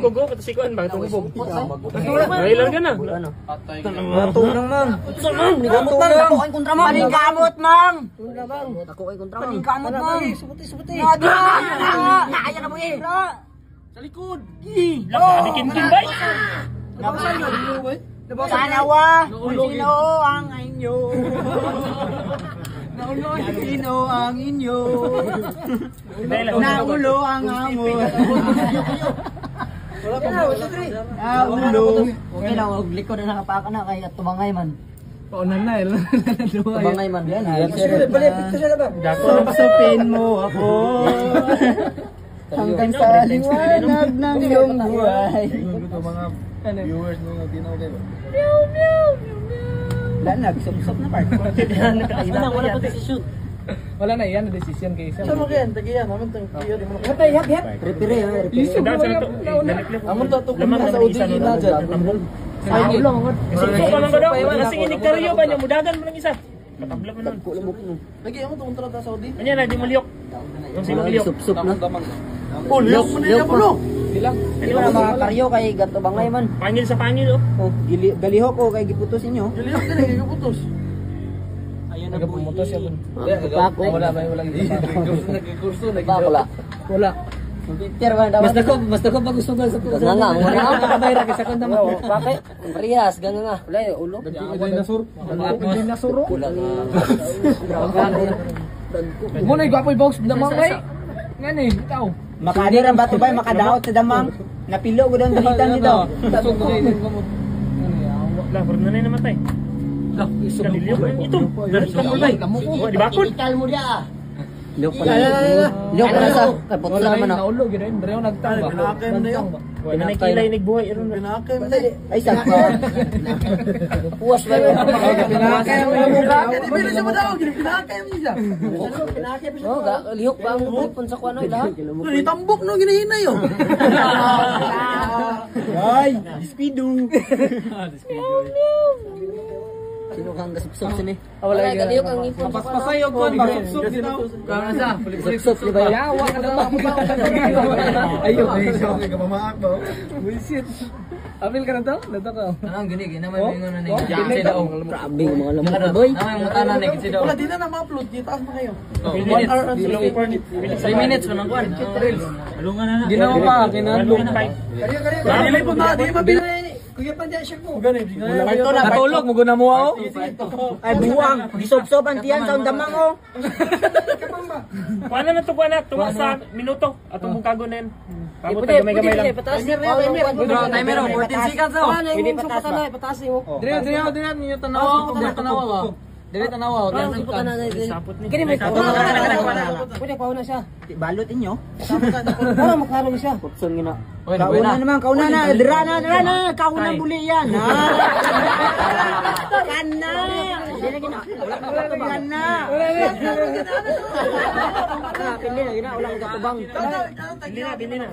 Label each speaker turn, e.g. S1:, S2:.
S1: tubog ko, katasikuan ba tubog. Ay lang ka na.
S2: Matong lang mang.
S3: Gamot mang, ako ay kontra mang.
S2: Panigamot mang.
S3: Ako ay kontra mang.
S2: Panigamot mang. Subuti.
S3: Nakaya na mo eh.
S2: Sa likod.
S1: Nakadikin-kin ba?
S2: Sanawa. Sino ang inyo? Sino ang inyo? Naulo ang amon. Naulo.
S3: Okay lang, huwag likod na nakapaka na kaya tumangay man.
S2: Paunan na eh.
S3: Tumangay man. Yan.
S2: Pasupin mo ako. Hanggang sa liwanag ng iyong buhay. Mga viewers mga tinawag ba? Wala na, bisop-bisop na part.
S3: Wala pa decision.
S2: Wala na yan, decision kayo. Saan mo kayan? Tagiyan, naman itong tiyo. Matay, hap.
S3: Repire.
S2: Amon to, tukon na sa Saudi na dyan.
S1: Ay, ulo. Kasi ko lang ba daw? Kasi iniktaryo ba niya? Mudagan mo lang isa. Katabla mo nun.
S2: Lagi, amon to, kontrata sa Saudi.
S1: Ano yan, di mo liyok. Yung sino liyok.
S3: Sup na.
S2: Liyok mo na yung pulo.
S3: Hindi mo na mga karyo kay gato bangay man.
S1: Pangil sa pangil, oh.
S3: Oh, galihok ko kay giputos inyo.
S2: Liyok din, giputos.
S3: Ayun
S2: na pumutos yan.
S3: Wala ba walang
S2: nagkurso,
S3: wala. Peter ba dapat? Basta ko pag gusto ba sa puso. Nga. Wala ka bayra kay sa kanta mo. Bakit? Parehas ganun nga. Wala ulo.
S2: Dinasuro.
S3: Wala.
S2: Mo na gwapoy box damangay. Ngani, ikaw.
S4: Makadir ang bato ba makadaot sa damang. Napilo ko daw dalitan nito.
S1: Lah, baru na namatay. Lah, kalilyo ba ito? Di ba kun?
S3: Liyok pala sa kapot na naman ako.
S2: Naulo gid dire nagtamba.
S1: Pinakilay nagbuhay iron.
S2: Pinakay
S3: Ay sakto. Puwas ba yun?
S2: Pinakay mo ba? Dili sa daw pinakay mo siya.
S3: Oh, liyok ba ang pun sa kuano lahat?
S2: Tambok no ginahinay yo.
S4: Ay, despido.
S3: Sino kang gasupsop sini?
S2: Wala
S3: ka liyok ang ipon.
S2: Paspasay og kon masupsop dito. Kana sa
S3: Supsop di ba?
S2: yawa ka na ayo siya kay kapamaak ba. Bullshit. Apil ka na to? Dato ka.
S3: Anong gini may mingon na ni Jack daw. Grabe mga lamok boy.
S1: Ang mutana ni kasi daw.
S2: Wala di na ma-upload dito as na kayo.
S1: 3 minutes man ang kuan. Alungan na na.
S2: Ginawa pa kinalong. Dili po na, di mabili. Kuya pa diyan siya ko.
S4: Natulog mo guna mo ako. Ay buwang, gisop-sop ang tiyan sa damang oh.
S1: Kuan na to kuan na tuwa sa minuto atong bukago na yan. Pabot na gamay-gamay lang.
S3: Pataas ni timer 14 seconds oh.
S4: Pwede patas ba?
S3: Pataas mo.
S2: Dire ninyo tanawa ba? Dire tanawa.
S3: Kini may pwede pa una siya.
S4: Balot inyo.
S3: Para maklaro siya.
S1: Putson gina.
S4: Kauna naman, kauna na. Dira na. Kauna buli yan. Kana. Dili gina. Kana.
S3: Pili na gina ulang gatubang.
S1: Bili na.